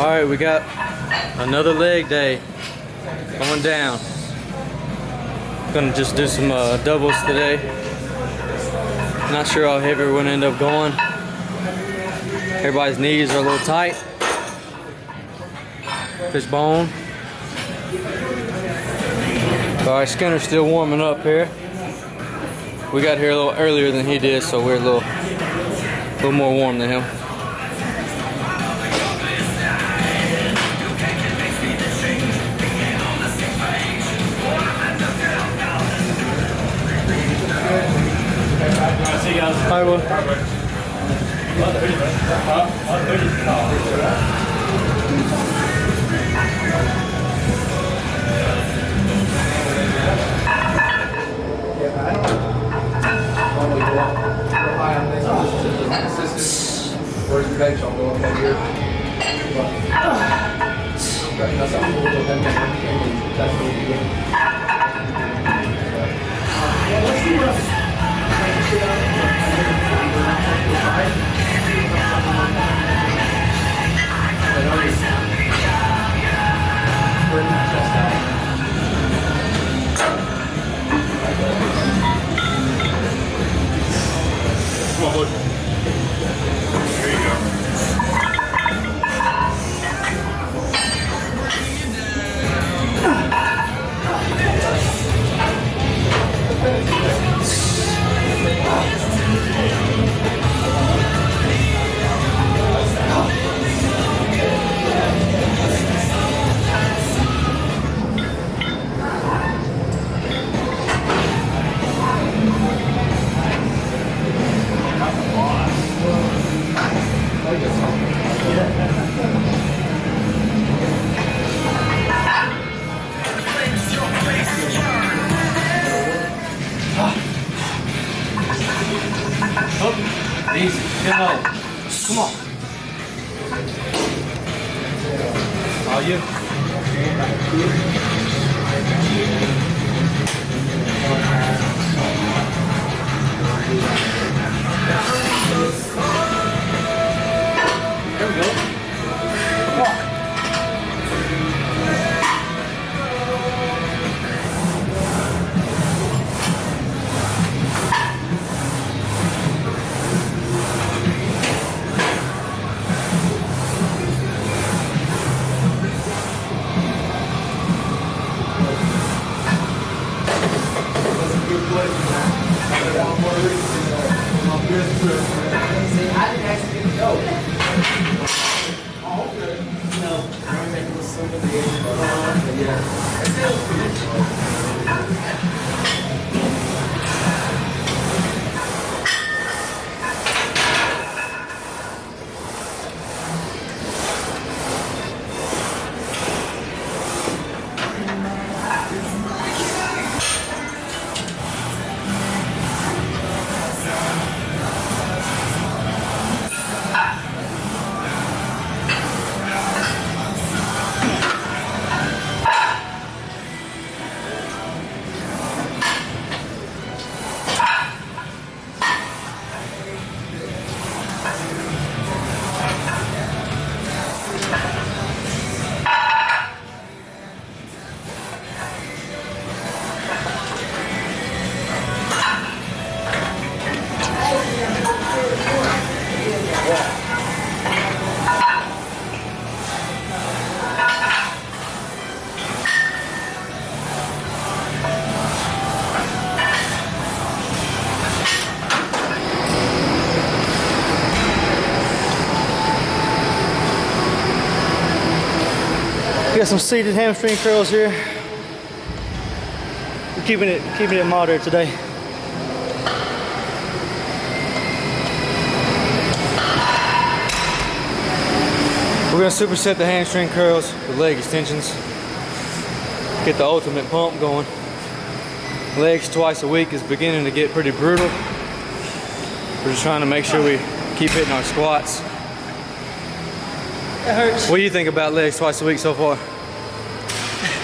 Alright, we got another leg day going down. Gonna just do some doubles today. Not sure how heavy we're gonna end up going. Everybody's knees are a little tight. Fishbone. Alright, Skinner's still warming up here. We got here a little earlier than he did, so we're a little more warm than him. See you guys. Hi, Will. Where's your bench? I'll go up right here. That's what we do. Come on, bud. There you go. Easy. Get low. Come on. All you. There we go. Walk. Got some seated hamstring curls here. We're keeping it moderate today. We're gonna superset the hamstring curls with leg extensions. Get the ultimate pump going. Legs twice a week is beginning to get pretty brutal. We're just trying to make sure we keep hitting our squats. It hurts. What do you think about legs twice a week so far?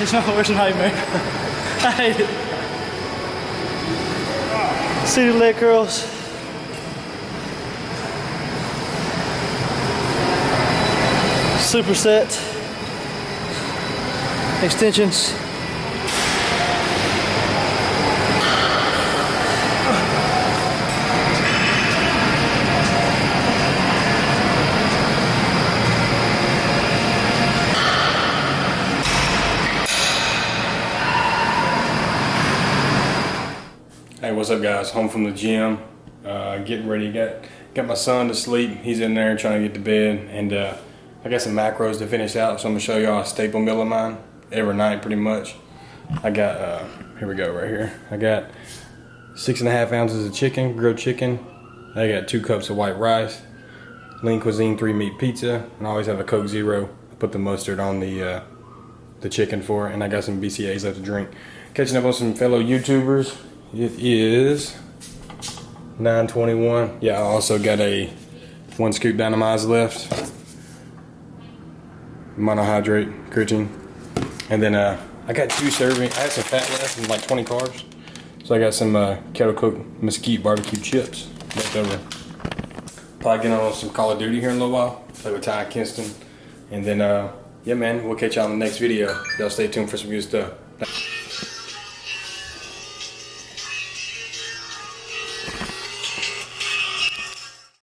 It's my worst nightmare. I hate it. Seated leg curls. superset extensions. Hey, what's up, guys? Home from the gym, getting ready. Got my son to sleep. He's in there trying to get to bed, and I got some macros to finish out. So I'm gonna show y'all a staple meal of mine every night, pretty much. I got here we go, right here. I got 6.5 ounces of chicken, grilled chicken. I got 2 cups of white rice, Lean Cuisine 3-meat pizza, and I always have a Coke Zero. I put the mustard on the chicken for it, and I got some BCAAs left to drink. Catching up on some fellow YouTubers. It is 9:21. Yeah, I also got 1 scoop Dynamize left. Monohydrate, creatine. And then I got 2 servings. I had some fat left and like 20 carbs. So I got some kettle cooked mesquite barbecue chips left over. Probably get on some Call of Duty here in a little while. Play with Ty Kinston. And then, yeah, man, we'll catch y'all in the next video. Y'all stay tuned for some good stuff.